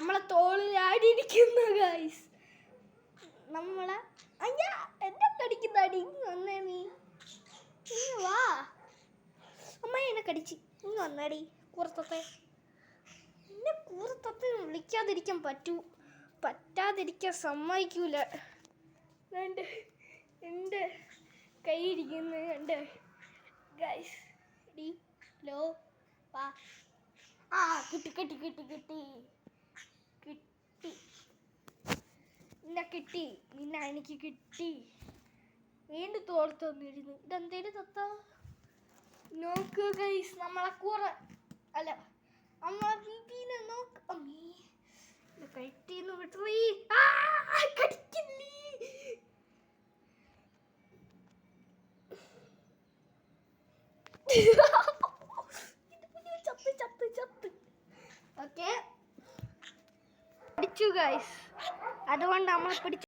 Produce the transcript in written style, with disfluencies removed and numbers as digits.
നമ്മളെ തോളിലാടിയിരിക്കുന്ന ഗൈസ്. നമ്മളെ അയ്യാ എന്നെ കടിക്കുന്നടി. വന്നേ നീ വാ. അമ്മ എന്നെ കടിച്ച്. നീ വന്നടി കൂറത്തത്തെ. എന്നെ കൂറത്തത്തെ വിളിക്കാതിരിക്കാൻ പറ്റാതിരിക്കാൻ സമ്മതിക്കൂല. എൻ്റെ കൈയിരിക്കുന്നു എൻ്റെ ഗൈസ്. ഡി ലോ വാ. ആ കിട്ടി നിന്നെ എനിക്ക് കിട്ടി. വീണ്ടും തോർത്ത് വന്നിരുന്നു. ഇതെന്തേലും തത്ത നോക്ക് ഗൈസ്. നമ്മളെ കൂറ അല്ല നമ്മളെ ബീബീനെ നോക്ക്. അമ്മീ കൈറ്റീന്ന് വിട്ടീ. കടിക്കില്ലേ. ചത്ത്. ഓക്കെ പിടിച്ചു ഗൈസ്. അതുകൊണ്ട് നമ്മളെ പിടിച്ചു.